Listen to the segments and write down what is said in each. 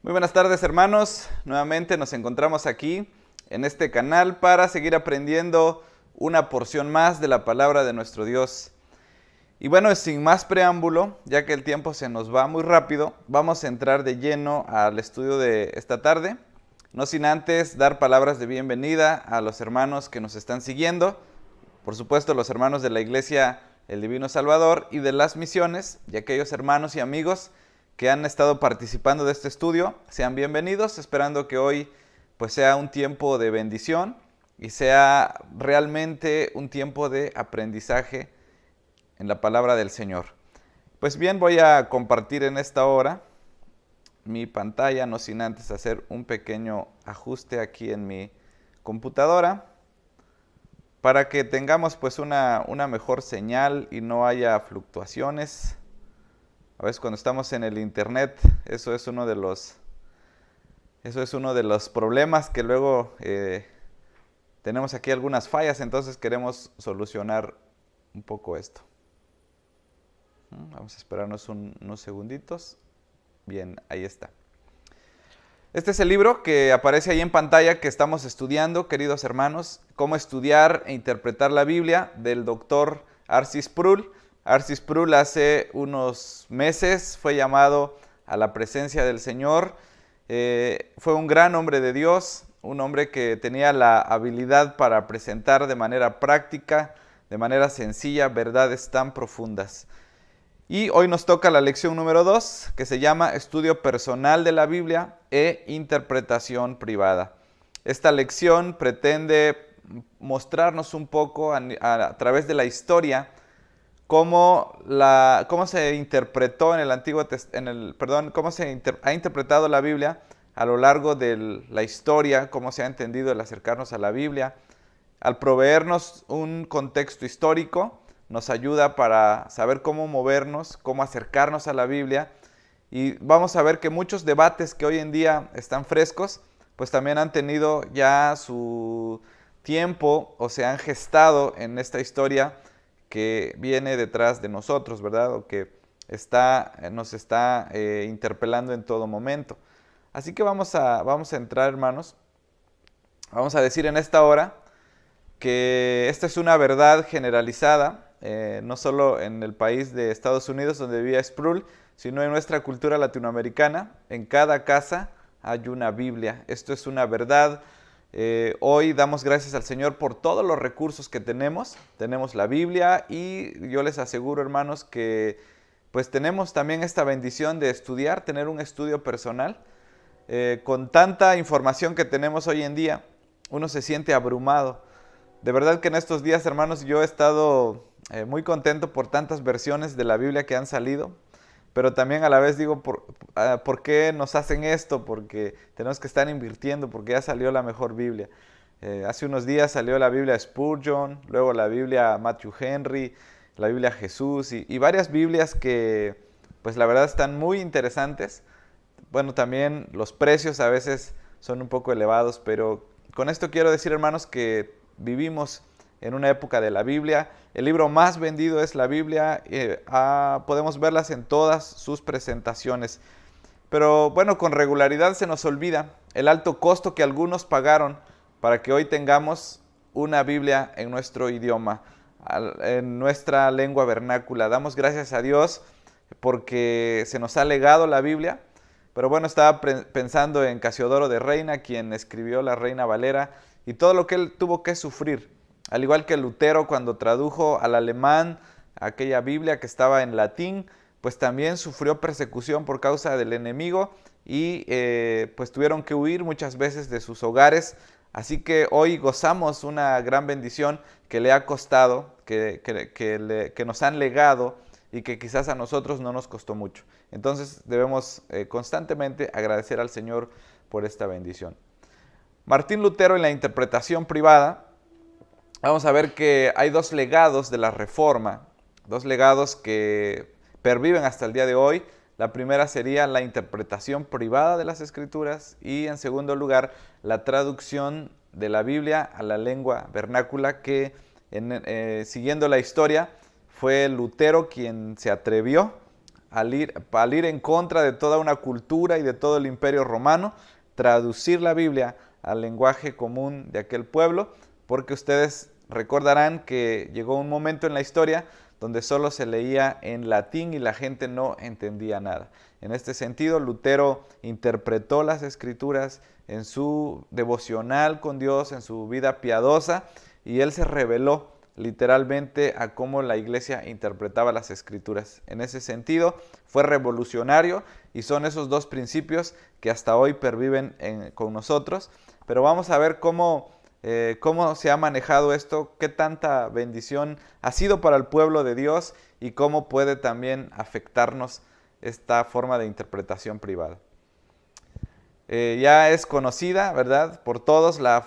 Muy buenas tardes, hermanos. Nuevamente nos encontramos aquí en este canal para seguir aprendiendo una porción más de la palabra de nuestro Dios. Y bueno, sin más preámbulo, ya que el tiempo se nos va muy rápido, vamos a entrar de lleno al estudio de esta tarde. No sin antes dar palabras de bienvenida a los hermanos que nos están siguiendo. Por supuesto, los hermanos de la Iglesia El Divino Salvador y de las Misiones, y aquellos hermanos y amigos que han estado participando de este estudio, sean bienvenidos, esperando que hoy pues sea un tiempo de bendición y sea realmente un tiempo de aprendizaje en la palabra del Señor. Pues bien, voy a compartir en esta hora mi pantalla, no sin antes hacer un pequeño ajuste aquí en mi computadora para que tengamos pues una mejor señal y no haya fluctuaciones. A veces cuando estamos en el internet, eso es uno de los problemas que luego tenemos aquí algunas fallas, entonces queremos solucionar un poco esto. Vamos a esperarnos unos segunditos. Bien, ahí está. Este es el libro que aparece ahí en pantalla que estamos estudiando, queridos hermanos, Cómo estudiar e interpretar la Biblia, del doctor R.C. Sproul. R.C. Sproul hace unos meses fue llamado a la presencia del Señor. Fue un gran hombre de Dios, un hombre que tenía la habilidad para presentar de manera práctica, de manera sencilla, verdades tan profundas. Y hoy nos toca la lección número 2, que se llama Estudio Personal de la Biblia e Interpretación Privada. Esta lección pretende mostrarnos un poco a través de la historia cómo se interpretó en el Antiguo cómo se ha interpretado la Biblia a lo largo de la historia, cómo se ha entendido el acercarnos a la Biblia. Al proveernos un contexto histórico, nos ayuda para saber cómo movernos, cómo acercarnos a la Biblia. Y vamos a ver que muchos debates que hoy en día están frescos, pues también han tenido ya su tiempo o se han gestado en esta historia que viene detrás de nosotros, ¿verdad? O que nos está interpelando en todo momento. Así que vamos a entrar, hermanos. Vamos a decir en esta hora que esta es una verdad generalizada, no solo en el país de Estados Unidos donde vivía Sproul, sino en nuestra cultura latinoamericana. En cada casa hay una Biblia. Esto es una verdad. Hoy damos gracias al Señor por todos los recursos que tenemos. Tenemos la Biblia y yo les aseguro, hermanos, que pues tenemos también esta bendición de estudiar, tener un estudio personal. Con tanta información que tenemos hoy en día, uno se siente abrumado. De verdad que en estos días, hermanos, yo he estado muy contento por tantas versiones de la Biblia que han salido, pero también a la vez digo, ¿por qué nos hacen esto? Porque tenemos que estar invirtiendo, porque ya salió la mejor Biblia. Hace unos días salió la Biblia Spurgeon, luego la Biblia Matthew Henry, la Biblia Jesús y varias Biblias que, pues la verdad están muy interesantes. Bueno, también los precios a veces son un poco elevados, pero con esto quiero decir, hermanos, que vivimos en una época de la Biblia. El libro más vendido es la Biblia. Podemos verlas en todas sus presentaciones. Pero bueno, con regularidad se nos olvida el alto costo que algunos pagaron para que hoy tengamos una Biblia en nuestro idioma, en nuestra lengua vernácula. Damos gracias a Dios porque se nos ha legado la Biblia. Pero bueno, estaba pensando en Casiodoro de Reina, quien escribió la Reina Valera, y todo lo que él tuvo que sufrir. Al igual que Lutero cuando tradujo al alemán aquella Biblia que estaba en latín, pues también sufrió persecución por causa del enemigo y pues tuvieron que huir muchas veces de sus hogares. Así que hoy gozamos una gran bendición que le ha costado, que nos han legado y que quizás a nosotros no nos costó mucho. Entonces debemos constantemente agradecer al Señor por esta bendición. Martín Lutero en la interpretación privada, vamos a ver que hay dos legados de la Reforma, dos legados que perviven hasta el día de hoy. La primera sería la interpretación privada de las Escrituras y en segundo lugar la traducción de la Biblia a la lengua vernácula que siguiendo la historia fue Lutero quien se atrevió al ir en contra de toda una cultura y de todo el imperio romano, traducir la Biblia al lenguaje común de aquel pueblo, porque ustedes recordarán que llegó un momento en la historia donde solo se leía en latín y la gente no entendía nada. En este sentido, Lutero interpretó las Escrituras en su devocional con Dios, en su vida piadosa, y él se reveló literalmente a cómo la iglesia interpretaba las Escrituras. En ese sentido, fue revolucionario y son esos dos principios que hasta hoy perviven con nosotros. Pero vamos a ver cómo se ha manejado esto, qué tanta bendición ha sido para el pueblo de Dios y cómo puede también afectarnos esta forma de interpretación privada. Ya es conocida, ¿verdad?, por todos la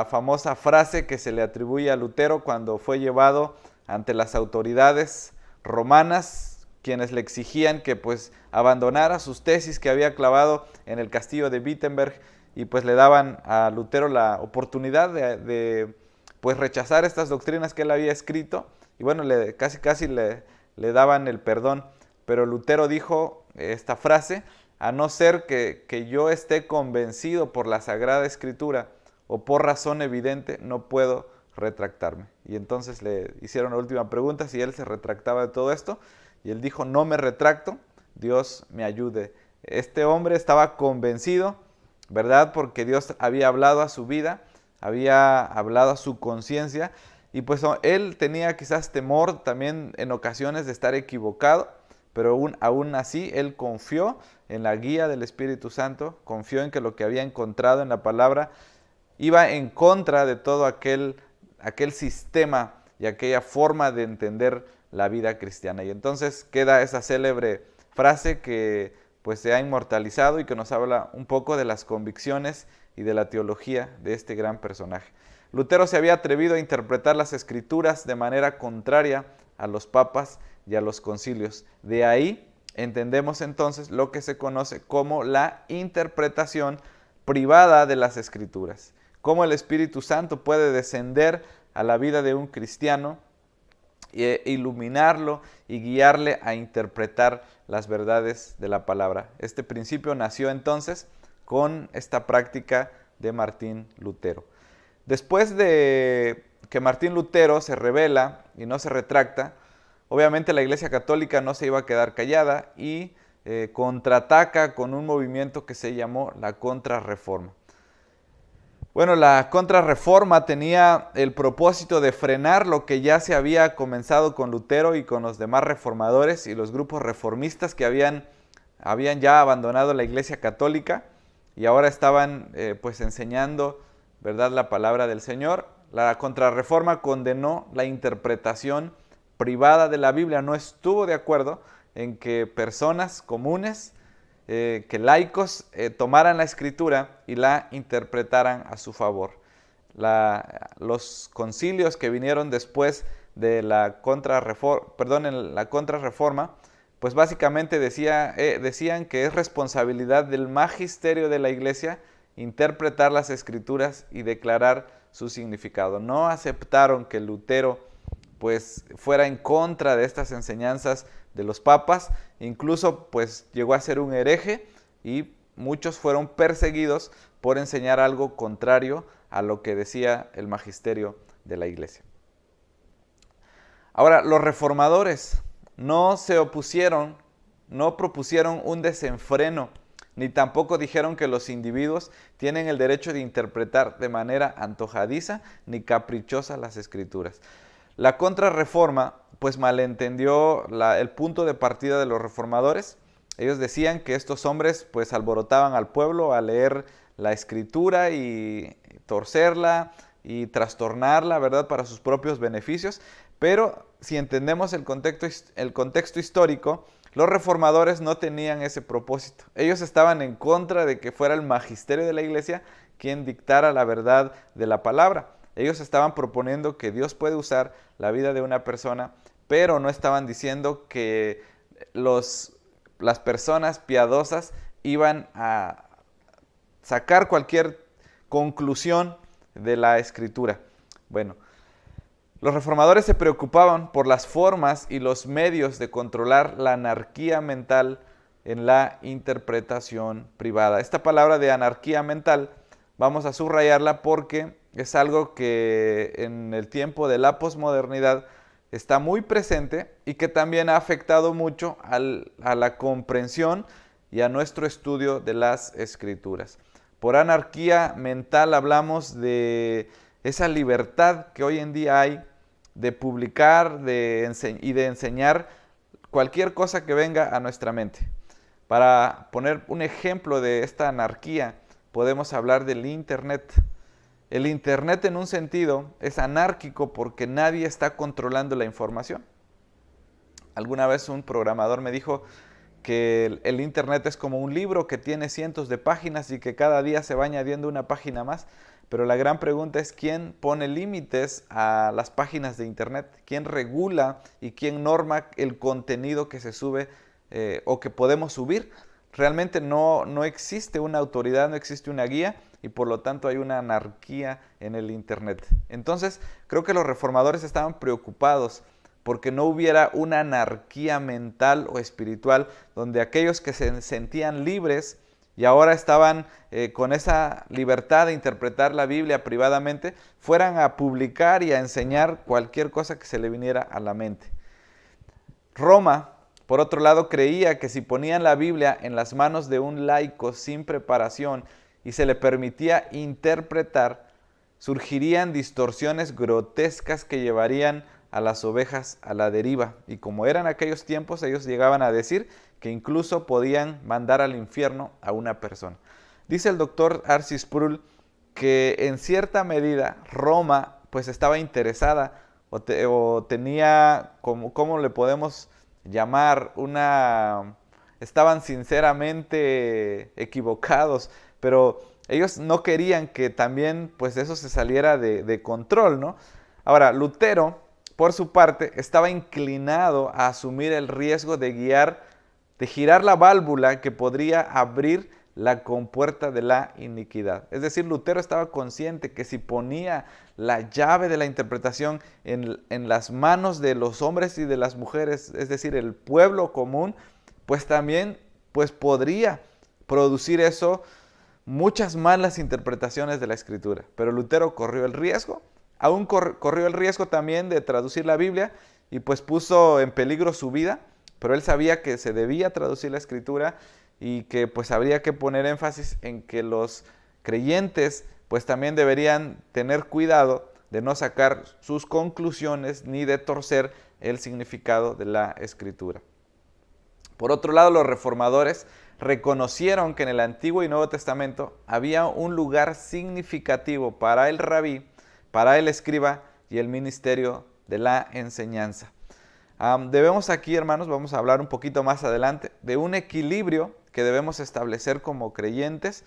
famosa frase que se le atribuye a Lutero cuando fue llevado ante las autoridades romanas, quienes le exigían que pues abandonara sus tesis que había clavado en el castillo de Wittenberg, y pues le daban a Lutero la oportunidad de pues rechazar estas doctrinas que él había escrito, y bueno, casi le daban el perdón. Pero Lutero dijo esta frase: a no ser que yo esté convencido por la Sagrada Escritura o por razón evidente, no puedo retractarme. Y entonces le hicieron la última pregunta, si él se retractaba de todo esto, y él dijo: no me retracto, Dios me ayude. Este hombre estaba convencido, ¿verdad?, porque Dios había hablado a su vida, había hablado a su conciencia, y pues él tenía quizás temor también en ocasiones de estar equivocado, pero aún así él confió en la guía del Espíritu Santo, confió en que lo que había encontrado en la palabra iba en contra de todo aquel sistema y aquella forma de entender la vida cristiana. Y entonces queda esa célebre frase que pues se ha inmortalizado y que nos habla un poco de las convicciones y de la teología de este gran personaje. Lutero se había atrevido a interpretar las Escrituras de manera contraria a los papas y a los concilios. De ahí entendemos entonces lo que se conoce como la interpretación privada de las Escrituras. Cómo el Espíritu Santo puede descender a la vida de un cristiano, iluminarlo y guiarle a interpretar las verdades de la palabra. Este principio nació entonces con esta práctica de Martín Lutero. Después de que Martín Lutero se revela y no se retracta, obviamente la Iglesia Católica no se iba a quedar callada y contraataca con un movimiento que se llamó la Contrarreforma. Bueno, la Contrarreforma tenía el propósito de frenar lo que ya se había comenzado con Lutero y con los demás reformadores y los grupos reformistas que habían ya abandonado la Iglesia Católica y ahora estaban pues enseñando, ¿verdad?, la palabra del Señor. La Contrarreforma condenó la interpretación privada de la Biblia, no estuvo de acuerdo en que personas comunes, que laicos tomaran la Escritura y la interpretaran a su favor. Los concilios que vinieron después de la Contrarreforma, pues básicamente decían que es responsabilidad del magisterio de la Iglesia interpretar las Escrituras y declarar su significado. No aceptaron que Lutero pues fuera en contra de estas enseñanzas de los papas, incluso pues llegó a ser un hereje y muchos fueron perseguidos por enseñar algo contrario a lo que decía el magisterio de la Iglesia. Ahora, los reformadores no propusieron un desenfreno, ni tampoco dijeron que los individuos tienen el derecho de interpretar de manera antojadiza ni caprichosa las Escrituras. La Contrarreforma pues malentendió el punto de partida de los reformadores. Ellos decían que estos hombres pues alborotaban al pueblo a leer la Escritura y torcerla y trastornarla, ¿verdad?, para sus propios beneficios. Pero si entendemos el contexto histórico, los reformadores no tenían ese propósito. Ellos estaban en contra de que fuera el magisterio de la Iglesia quien dictara la verdad de la palabra. Ellos estaban proponiendo que Dios puede usar la vida de una persona, pero no estaban diciendo que las personas piadosas iban a sacar cualquier conclusión de la Escritura. Bueno, Los reformadores se preocupaban por las formas y los medios de controlar la anarquía mental en la interpretación privada. Esta palabra de anarquía mental vamos a subrayarla porque es algo que en el tiempo de la posmodernidad está muy presente y que también ha afectado mucho a la comprensión y a nuestro estudio de las Escrituras. Por anarquía mental hablamos de esa libertad que hoy en día hay de publicar y de enseñar cualquier cosa que venga a nuestra mente. Para poner un ejemplo de esta anarquía, podemos hablar del Internet. El Internet en un sentido es anárquico porque nadie está controlando la información. Alguna vez un programador me dijo que el Internet es como un libro que tiene cientos de páginas y que cada día se va añadiendo una página más. Pero la gran pregunta es quién pone límites a las páginas de Internet, quién regula y quién norma el contenido que se sube o que podemos subir. Realmente no existe una autoridad, no existe una guía y por lo tanto hay una anarquía en el Internet. Entonces creo que los reformadores estaban preocupados porque no hubiera una anarquía mental o espiritual donde aquellos que se sentían libres y ahora estaban con esa libertad de interpretar la Biblia privadamente, fueran a publicar y a enseñar cualquier cosa que se le viniera a la mente. Roma, por otro lado, creía que si ponían la Biblia en las manos de un laico sin preparación y se le permitía interpretar, surgirían distorsiones grotescas que llevarían a las ovejas a la deriva. Y como eran aquellos tiempos, ellos llegaban a decir que incluso podían mandar al infierno a una persona. Dice el doctor R.C. Sproul que en cierta medida Roma pues estaba interesada o tenía, ¿cómo le podemos llamar? Estaban sinceramente equivocados, pero ellos no querían que también pues eso se saliera de control, ¿no? Ahora, Lutero, por su parte, estaba inclinado a asumir el riesgo de girar la válvula que podría abrir la compuerta de la iniquidad. Es decir, Lutero estaba consciente que si ponía la llave de la interpretación en las manos de los hombres y de las mujeres, es decir, el pueblo común, pues también podría producir eso muchas malas interpretaciones de la Escritura. Pero Lutero corrió el riesgo, aún corrió el riesgo también de traducir la Biblia y pues puso en peligro su vida, pero él sabía que se debía traducir la Escritura y que pues habría que poner énfasis en que los creyentes pues también deberían tener cuidado de no sacar sus conclusiones ni de torcer el significado de la Escritura. Por otro lado, los reformadores reconocieron que en el Antiguo y Nuevo Testamento había un lugar significativo para el rabí, para el escriba y el ministerio de la enseñanza. Debemos aquí, hermanos, vamos a hablar un poquito más adelante, de un equilibrio que debemos establecer como creyentes.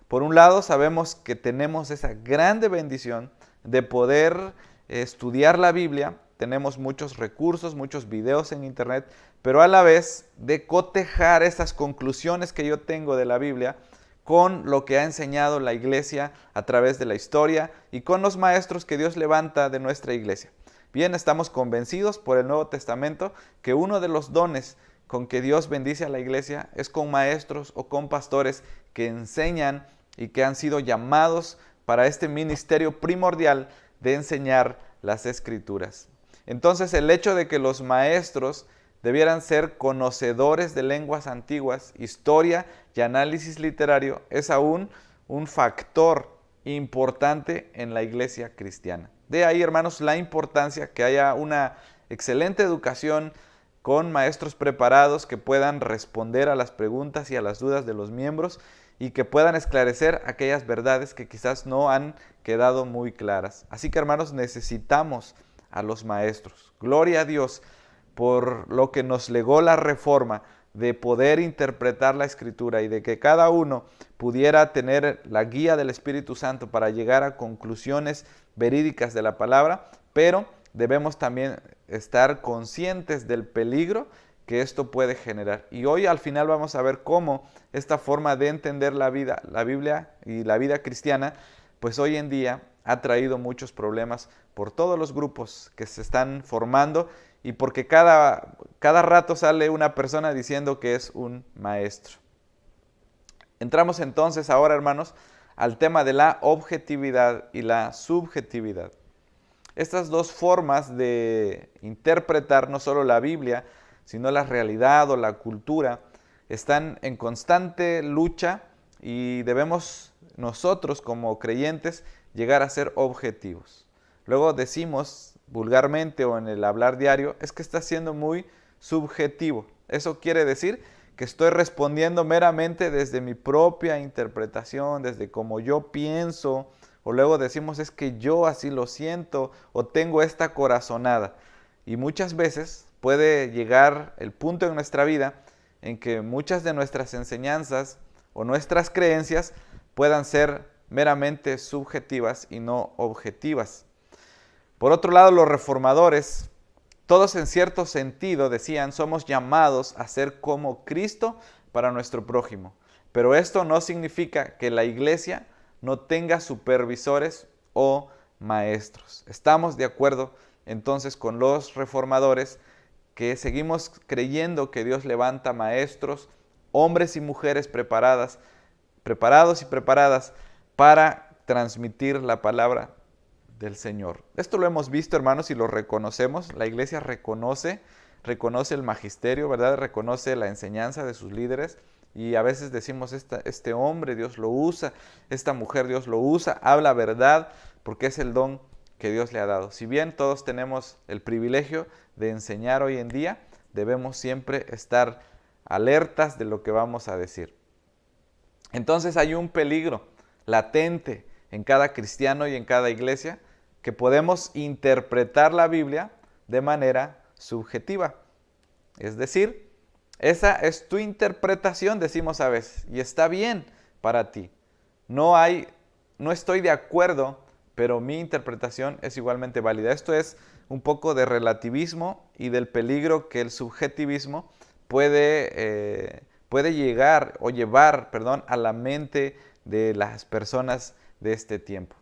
Por un lado, sabemos que tenemos esa grande bendición de poder estudiar la Biblia. Tenemos muchos recursos, muchos videos en internet, pero a la vez de cotejar estas conclusiones que yo tengo de la Biblia con lo que ha enseñado la iglesia a través de la historia y con los maestros que Dios levanta de nuestra iglesia. Bien, estamos convencidos por el Nuevo Testamento que uno de los dones con que Dios bendice a la iglesia es con maestros o con pastores que enseñan y que han sido llamados para este ministerio primordial de enseñar las Escrituras. Entonces, el hecho de que los maestros debieran ser conocedores de lenguas antiguas, historia y análisis literario es aún un factor importante en la iglesia cristiana. De ahí, hermanos, la importancia que haya una excelente educación con maestros preparados que puedan responder a las preguntas y a las dudas de los miembros y que puedan esclarecer aquellas verdades que quizás no han quedado muy claras. Así que, hermanos, necesitamos a los maestros. Gloria a Dios por lo que nos legó la Reforma de poder interpretar la Escritura y de que cada uno pudiera tener la guía del Espíritu Santo para llegar a conclusiones verídicas de la palabra, pero debemos también estar conscientes del peligro que esto puede generar. Y hoy al final vamos a ver cómo esta forma de entender la Biblia y la vida cristiana, pues hoy en día ha traído muchos problemas por todos los grupos que se están formando y porque cada rato sale una persona diciendo que es un maestro. Entramos entonces ahora, hermanos, al tema de la objetividad y la subjetividad. Estas dos formas de interpretar no solo la Biblia, sino la realidad o la cultura, están en constante lucha y debemos nosotros como creyentes llegar a ser objetivos. Luego decimos vulgarmente o en el hablar diario, es que está siendo muy subjetivo. Eso quiere decir que estoy respondiendo meramente desde mi propia interpretación, desde cómo yo pienso, o luego decimos es que yo así lo siento o tengo esta corazonada. Y muchas veces puede llegar el punto en nuestra vida en que muchas de nuestras enseñanzas o nuestras creencias puedan ser meramente subjetivas y no objetivas. Por otro lado, los reformadores, todos en cierto sentido decían, somos llamados a ser como Cristo para nuestro prójimo. Pero esto no significa que la iglesia no tenga supervisores o maestros. Estamos de acuerdo entonces con los reformadores que seguimos creyendo que Dios levanta maestros, hombres y mujeres preparados y preparadas para transmitir la palabra del Señor. Esto lo hemos visto, hermanos, y lo reconocemos. La iglesia reconoce el magisterio, ¿verdad? Reconoce la enseñanza de sus líderes. Y a veces decimos, este hombre Dios lo usa, esta mujer Dios lo usa, habla verdad, porque es el don que Dios le ha dado. Si bien todos tenemos el privilegio de enseñar hoy en día, debemos siempre estar alertas de lo que vamos a decir. Entonces hay un peligro latente en cada cristiano y en cada iglesia, que podemos interpretar la Biblia de manera subjetiva. Es decir, esa es tu interpretación, decimos a veces, y está bien para ti. No estoy de acuerdo, pero mi interpretación es igualmente válida. Esto es un poco de relativismo y del peligro que el subjetivismo puede llegar o llevar, a la mente de las personas de este tiempo.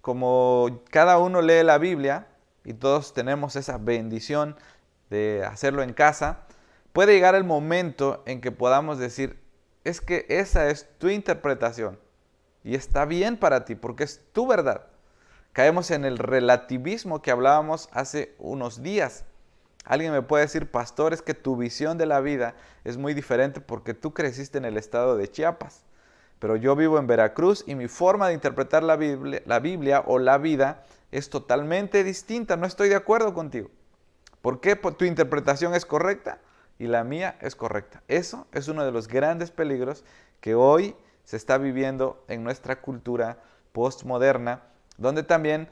Como cada uno lee la Biblia y todos tenemos esa bendición de hacerlo en casa, puede llegar el momento en que podamos decir, es que esa es tu interpretación y está bien para ti porque es tu verdad. Caemos en el relativismo que hablábamos hace unos días. Alguien me puede decir, pastor, es que tu visión de la vida es muy diferente porque tú creciste en el estado de Chiapas. Pero yo vivo en Veracruz y mi forma de interpretar la Biblia o la vida es totalmente distinta. No estoy de acuerdo contigo. ¿Por qué? Pues tu interpretación es correcta y la mía es correcta. Eso es uno de los grandes peligros que hoy se está viviendo en nuestra cultura postmoderna, donde también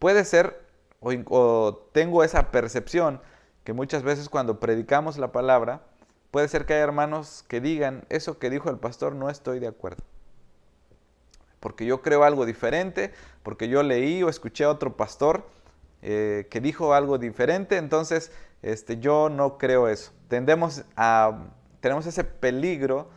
puede ser, o tengo esa percepción, que muchas veces cuando predicamos la palabra, puede ser que haya hermanos que digan, eso que dijo el pastor no estoy de acuerdo. Porque yo creo algo diferente, porque yo leí o escuché a otro pastor que dijo algo diferente, entonces yo no creo eso. Tenemos ese peligro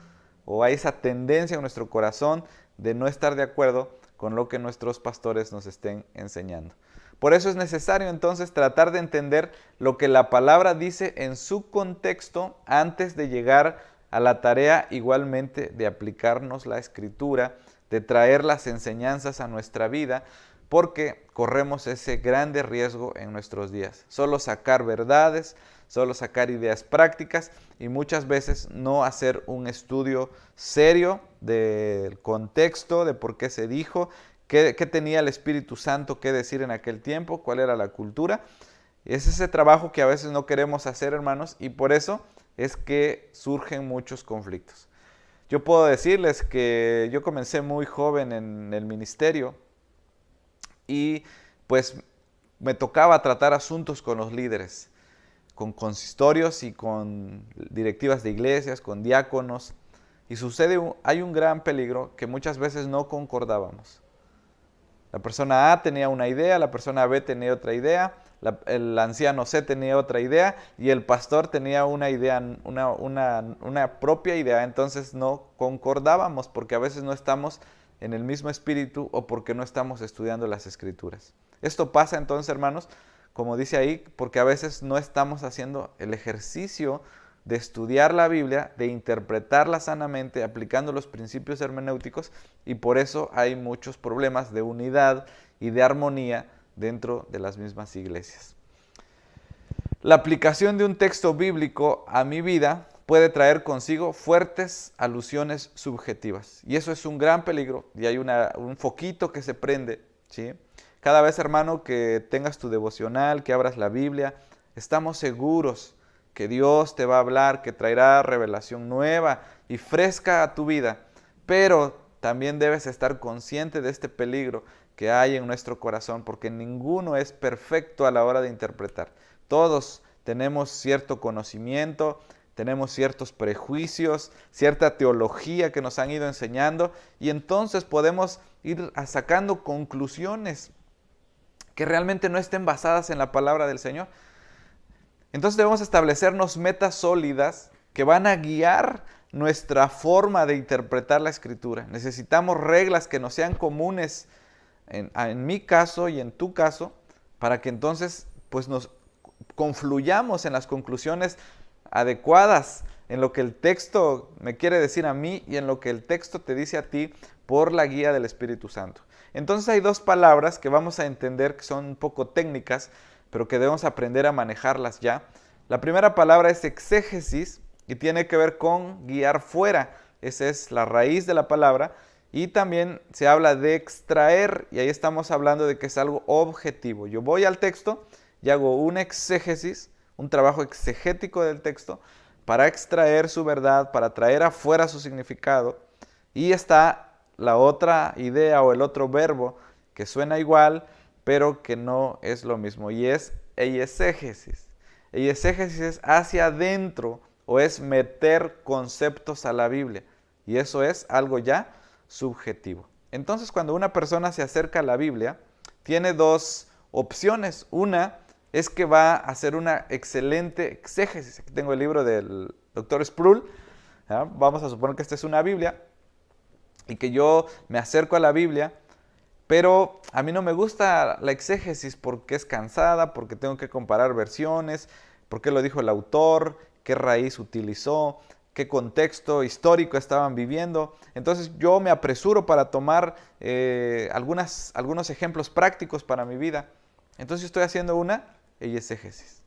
o hay esa tendencia en nuestro corazón de no estar de acuerdo con lo que nuestros pastores nos estén enseñando. Por eso es necesario entonces tratar de entender lo que la palabra dice en su contexto antes de llegar a la tarea igualmente de aplicarnos la Escritura, de traer las enseñanzas a nuestra vida, porque corremos ese grande riesgo en nuestros días. Solo sacar verdades, solo sacar ideas prácticas y muchas veces no hacer un estudio serio del contexto, de por qué se dijo, qué tenía el Espíritu Santo que decir en aquel tiempo, cuál era la cultura. Es ese trabajo que a veces no queremos hacer, hermanos, y por eso es que surgen muchos conflictos. Yo puedo decirles que yo comencé muy joven en el ministerio y pues me tocaba tratar asuntos con los líderes, con consistorios y con directivas de iglesias, con diáconos. Y hay un gran peligro que muchas veces no concordábamos. La persona A tenía una idea, la persona B tenía otra idea, el anciano C tenía otra idea y el pastor tenía una idea, una propia idea. Entonces no concordábamos porque a veces no estamos en el mismo espíritu o porque no estamos estudiando las Escrituras. Esto pasa entonces, hermanos, como dice ahí, porque a veces no estamos haciendo el ejercicio de estudiar la Biblia, de interpretarla sanamente, aplicando los principios hermenéuticos, y por eso hay muchos problemas de unidad y de armonía dentro de las mismas iglesias. La aplicación de un texto bíblico a mi vida puede traer consigo fuertes alusiones subjetivas. Y eso es un gran peligro, y hay un foquito que se prende, ¿sí? Cada vez, hermano, que tengas tu devocional, que abras la Biblia, estamos seguros que Dios te va a hablar, que traerá revelación nueva y fresca a tu vida. Pero también debes estar consciente de este peligro que hay en nuestro corazón, porque ninguno es perfecto a la hora de interpretar. Todos tenemos cierto conocimiento, tenemos ciertos prejuicios, cierta teología que nos han ido enseñando, y entonces podemos ir sacando conclusiones que realmente no estén basadas en la palabra del Señor. Entonces debemos establecernos metas sólidas que van a guiar nuestra forma de interpretar la Escritura. Necesitamos reglas que nos sean comunes en mi caso y en tu caso, para que entonces pues nos confluyamos en las conclusiones adecuadas, en lo que el texto me quiere decir a mí y en lo que el texto te dice a ti por la guía del Espíritu Santo. Entonces hay dos palabras que vamos a entender que son un poco técnicas, pero que debemos aprender a manejarlas ya. La primera palabra es exégesis y tiene que ver con guiar fuera. Esa es la raíz de la palabra. Y también se habla de extraer, y ahí estamos hablando de que es algo objetivo. Yo voy al texto y hago una exégesis, un trabajo exegético del texto, para extraer su verdad, para traer afuera su significado. Y está la otra idea o el otro verbo que suena igual, pero que no es lo mismo, y es eisegesis. Eisegesis es hacia adentro, o es meter conceptos a la Biblia, y eso es algo ya subjetivo. Entonces, cuando una persona se acerca a la Biblia, tiene dos opciones. Una es que va a hacer una excelente exégesis. Aquí tengo el libro del Dr. Sproul. ¿Ya? Vamos a suponer que esta es una Biblia y que yo me acerco a la Biblia, pero a mí no me gusta la exégesis porque es cansada, porque tengo que comparar versiones, por qué lo dijo el autor, qué raíz utilizó, qué contexto histórico estaban viviendo. Entonces yo me apresuro para tomar algunos ejemplos prácticos para mi vida. Entonces estoy haciendo una exégesis.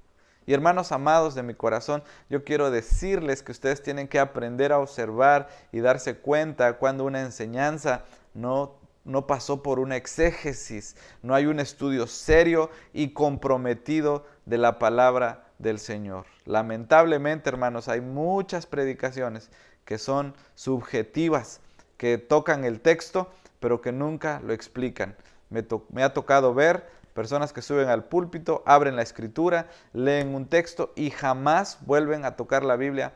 Y hermanos amados de mi corazón, yo quiero decirles que ustedes tienen que aprender a observar y darse cuenta cuando una enseñanza no pasó por una exégesis, no hay un estudio serio y comprometido de la palabra del Señor. Lamentablemente, hermanos, hay muchas predicaciones que son subjetivas, que tocan el texto, pero que nunca lo explican. Me ha tocado ver personas que suben al púlpito, abren la Escritura, leen un texto y jamás vuelven a tocar la Biblia,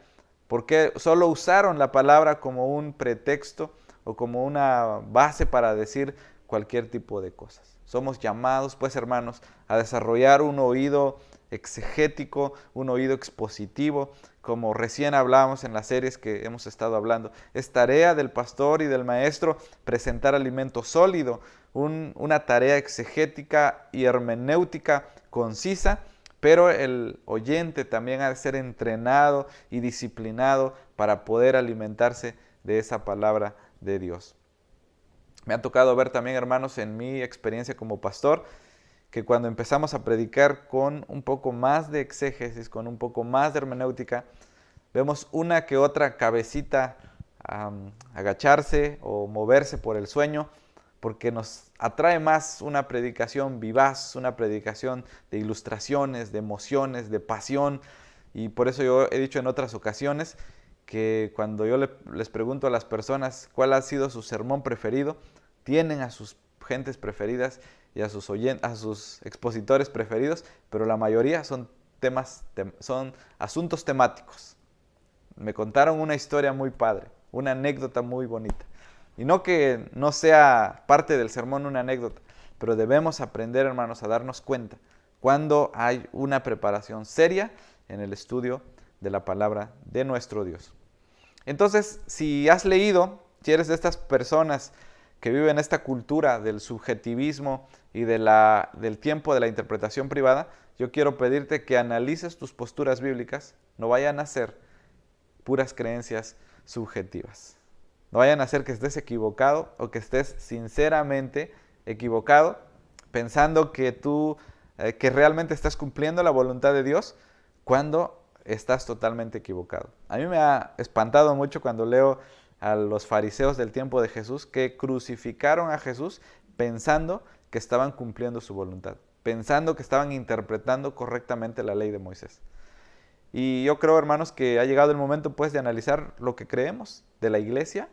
porque solo usaron la palabra como un pretexto o como una base para decir cualquier tipo de cosas. Somos llamados, pues, hermanos, a desarrollar un oído exegético, un oído expositivo, como recién hablábamos en las series que hemos estado hablando. Es tarea del pastor y del maestro presentar alimento sólido, una tarea exegética y hermenéutica concisa, pero el oyente también ha de ser entrenado y disciplinado para poder alimentarse de esa palabra de Dios. Me ha tocado ver también, hermanos, en mi experiencia como pastor, que cuando empezamos a predicar con un poco más de exégesis, con un poco más de hermenéutica, vemos una que otra cabecita agacharse o moverse por el sueño, porque nos atrae más una predicación vivaz, una predicación de ilustraciones, de emociones, de pasión. Y por eso yo he dicho en otras ocasiones que cuando yo les pregunto a las personas cuál ha sido su sermón preferido, tienen a sus gentes preferidas y a sus expositores preferidos, pero la mayoría son asuntos temáticos. Me contaron una historia muy padre, una anécdota muy bonita. Y no que no sea parte del sermón una anécdota, pero debemos aprender, hermanos, a darnos cuenta cuando hay una preparación seria en el estudio de la palabra de nuestro Dios. Entonces, si has leído, si eres de estas personas que vive en esta cultura del subjetivismo y del tiempo de la interpretación privada, yo quiero pedirte que analices tus posturas bíblicas, no vayan a ser puras creencias subjetivas. No vayan a ser que estés equivocado o que estés sinceramente equivocado, pensando que que realmente estás cumpliendo la voluntad de Dios cuando estás totalmente equivocado. A mí me ha espantado mucho cuando leo a los fariseos del tiempo de Jesús que crucificaron a Jesús pensando que estaban cumpliendo su voluntad, pensando que estaban interpretando correctamente la ley de Moisés. Y yo creo, hermanos, que ha llegado el momento pues de analizar lo que creemos de la iglesia,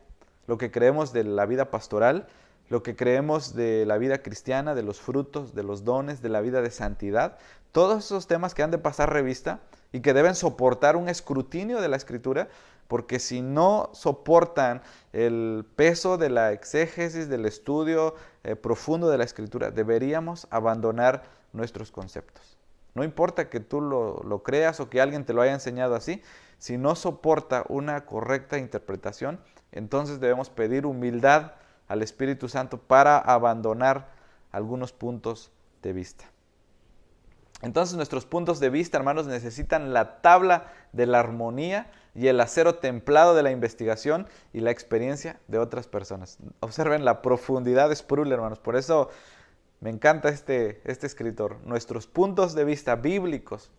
lo que creemos de la vida pastoral, lo que creemos de la vida cristiana, de los frutos, de los dones, de la vida de santidad. Todos esos temas que han de pasar revista y que deben soportar un escrutinio de la Escritura, porque si no soportan el peso de la exégesis, del estudio profundo de la Escritura, deberíamos abandonar nuestros conceptos. No importa que tú lo creas o que alguien te lo haya enseñado así, si no soporta una correcta interpretación, entonces debemos pedir humildad al Espíritu Santo para abandonar algunos puntos de vista. Entonces nuestros puntos de vista, hermanos, necesitan la tabla de la armonía y el acero templado de la investigación y la experiencia de otras personas. Observen la profundidad de Sproul, hermanos. Por eso me encanta este escritor. Nuestros puntos de vista bíblicos,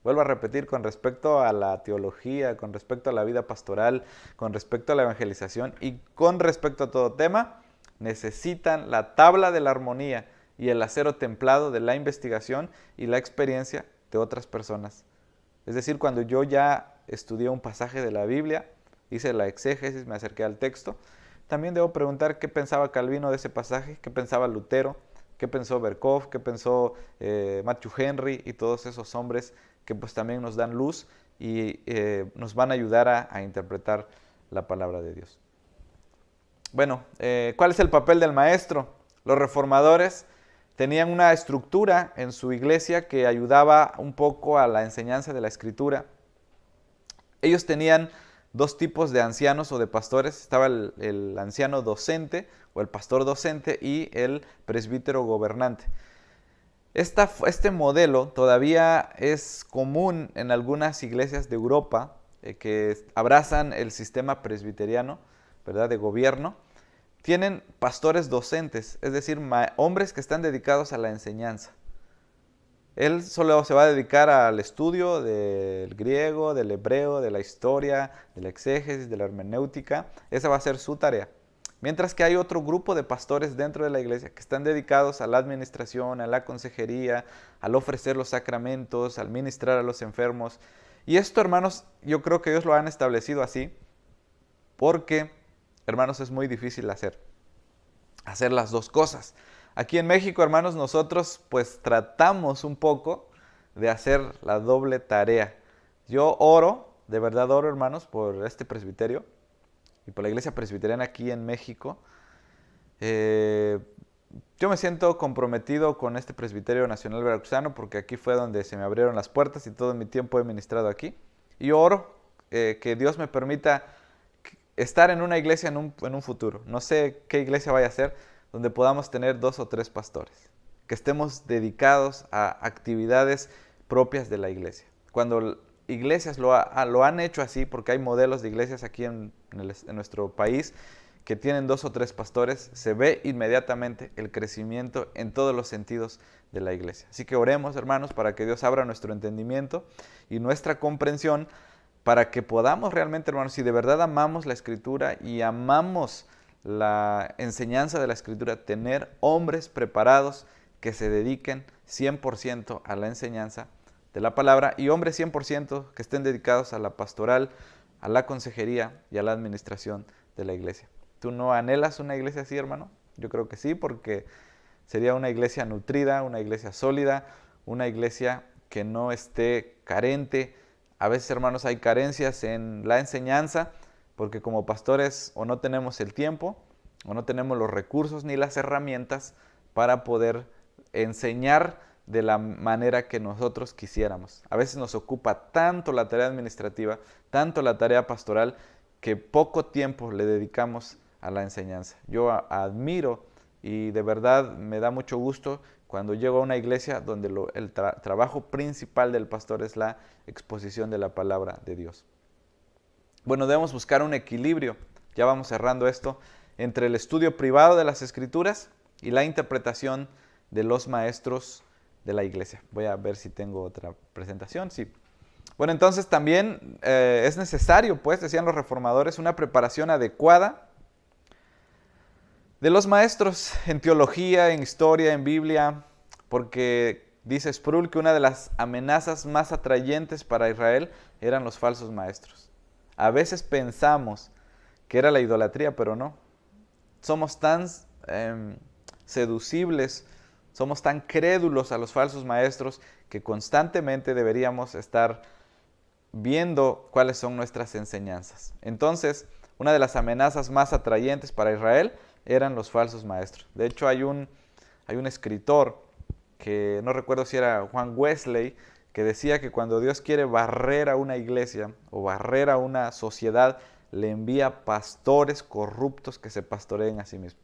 vuelvo a repetir, con respecto a la teología, con respecto a la vida pastoral, con respecto a la evangelización y con respecto a todo tema, necesitan la tabla de la armonía y el acero templado de la investigación y la experiencia de otras personas. Es decir, cuando yo ya estudié un pasaje de la Biblia, hice la exégesis, me acerqué al texto, también debo preguntar qué pensaba Calvino de ese pasaje, qué pensaba Lutero, qué pensó Berkhof, qué pensó Matthew Henry y todos esos hombres que pues también nos dan luz y nos van a ayudar a interpretar la palabra de Dios. Bueno, ¿cuál es el papel del maestro? Los reformadores tenían una estructura en su iglesia que ayudaba un poco a la enseñanza de la Escritura. Ellos tenían dos tipos de ancianos o de pastores. Estaba el anciano docente o el pastor docente y el presbítero gobernante. Este modelo todavía es común en algunas iglesias de Europa que abrazan el sistema presbiteriano, ¿verdad?, de gobierno. Tienen pastores docentes, es decir, hombres que están dedicados a la enseñanza. Él solo se va a dedicar al estudio del griego, del hebreo, de la historia, de la exégesis, de la hermenéutica. Esa va a ser su tarea. Mientras que hay otro grupo de pastores dentro de la iglesia que están dedicados a la administración, a la consejería, al ofrecer los sacramentos, al ministrar a los enfermos. Y esto, hermanos, yo creo que Dios lo han establecido así porque, hermanos, es muy difícil hacer las dos cosas. Aquí en México, hermanos, nosotros pues tratamos un poco de hacer la doble tarea. Yo oro, de verdad oro, hermanos, por este presbiterio y por la iglesia presbiteriana aquí en México. Yo me siento comprometido con este presbiterio nacional veracruzano porque aquí fue donde se me abrieron las puertas y todo mi tiempo he ministrado aquí. Y oro que Dios me permita estar en una iglesia en un futuro. No sé qué iglesia vaya a ser, donde podamos tener 2 o 3 pastores, que estemos dedicados a actividades propias de la iglesia. Cuando iglesias lo han hecho así, porque hay modelos de iglesias aquí en nuestro país que tienen 2 o 3 pastores, se ve inmediatamente el crecimiento en todos los sentidos de la iglesia. Así que oremos, hermanos, para que Dios abra nuestro entendimiento y nuestra comprensión, para que podamos realmente, hermanos, si de verdad amamos la Escritura y amamos la enseñanza de la Escritura, tener hombres preparados que se dediquen 100% a la enseñanza de la palabra y hombres 100% que estén dedicados a la pastoral, a la consejería y a la administración de la iglesia. ¿Tú no anhelas una iglesia así, hermano? Yo creo que sí, porque sería una iglesia nutrida, una iglesia sólida, una iglesia que no esté carente. A veces, hermanos, hay carencias en la enseñanza porque como pastores o no tenemos el tiempo o no tenemos los recursos ni las herramientas para poder enseñar de la manera que nosotros quisiéramos. A veces nos ocupa tanto la tarea administrativa, tanto la tarea pastoral, que poco tiempo le dedicamos a la enseñanza. Yo admiro y de verdad me da mucho gusto cuando llego a una iglesia donde el trabajo principal del pastor es la exposición de la palabra de Dios. Bueno, debemos buscar un equilibrio, ya vamos cerrando esto, entre el estudio privado de las Escrituras y la interpretación de los maestros de la iglesia. Voy a ver si tengo otra presentación. Sí. Bueno, entonces también es necesario, pues, decían los reformadores, una preparación adecuada de los maestros en teología, en historia, en Biblia, porque dice Sproul que una de las amenazas más atrayentes para Israel eran los falsos maestros. A veces pensamos que era la idolatría, pero no. Somos tan seducibles, somos tan crédulos a los falsos maestros que constantemente deberíamos estar viendo cuáles son nuestras enseñanzas. Entonces, una de las amenazas más atrayentes para Israel eran los falsos maestros. De hecho, hay un escritor que no recuerdo si era Juan Wesley, que decía que cuando Dios quiere barrer a una iglesia o barrer a una sociedad, le envía pastores corruptos que se pastoreen a sí mismos.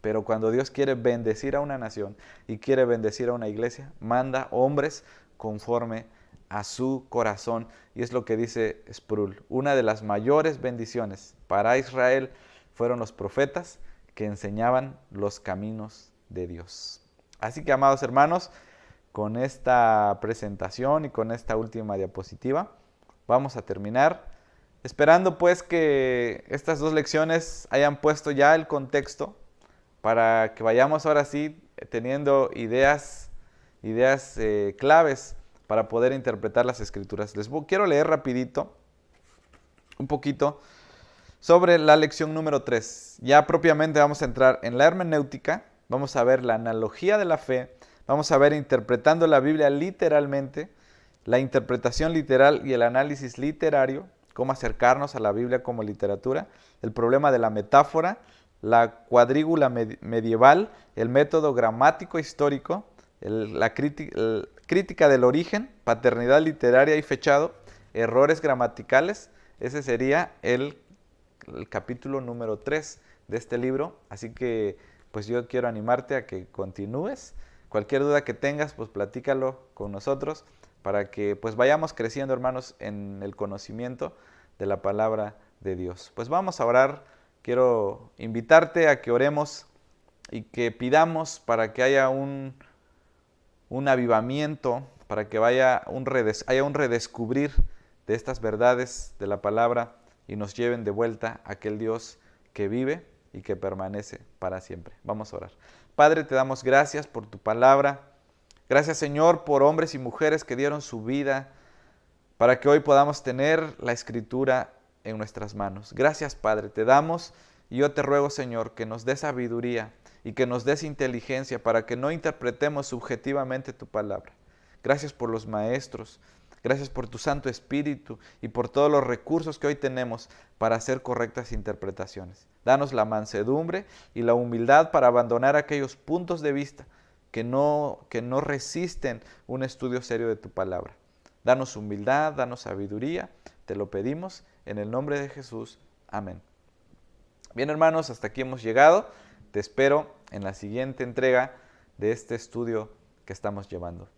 Pero cuando Dios quiere bendecir a una nación y quiere bendecir a una iglesia, manda hombres conforme a su corazón. Y es lo que dice Sproul. Una de las mayores bendiciones para Israel fueron los profetas que enseñaban los caminos de Dios. Así que, amados hermanos, con esta presentación y con esta última diapositiva, vamos a terminar. Esperando pues que estas dos lecciones hayan puesto ya el contexto para que vayamos ahora sí teniendo ideas claves para poder interpretar las Escrituras. Quiero leer rapidito un poquito sobre la lección número 3. Ya propiamente vamos a entrar en la hermenéutica, vamos a ver la analogía de la fe, vamos a ver interpretando la Biblia literalmente, la interpretación literal y el análisis literario, cómo acercarnos a la Biblia como literatura, el problema de la metáfora, la cuadrígula medieval, el método gramático histórico, la crítica del origen, paternidad literaria y fechado, errores gramaticales. Ese sería el capítulo número 3 de este libro. Así que pues yo quiero animarte a que continúes. Cualquier duda que tengas, pues platícalo con nosotros para que pues vayamos creciendo, hermanos, en el conocimiento de la palabra de Dios. Pues vamos a orar. Quiero invitarte a que oremos y que pidamos para que haya un avivamiento, para que haya un redescubrir de estas verdades de la palabra y nos lleven de vuelta a aquel Dios que vive y que permanece para siempre. Vamos a orar. Padre, te damos gracias por tu palabra. Gracias, Señor, por hombres y mujeres que dieron su vida para que hoy podamos tener la Escritura en nuestras manos. Gracias, Padre, te damos y yo te ruego, Señor, que nos des sabiduría y que nos des inteligencia para que no interpretemos subjetivamente tu palabra. Gracias por los maestros, gracias por tu Santo Espíritu y por todos los recursos que hoy tenemos para hacer correctas interpretaciones. Danos la mansedumbre y la humildad para abandonar aquellos puntos de vista que no resisten un estudio serio de tu palabra. Danos humildad, danos sabiduría, te lo pedimos en el nombre de Jesús. Amén. Bien, hermanos, hasta aquí hemos llegado. Te espero en la siguiente entrega de este estudio que estamos llevando.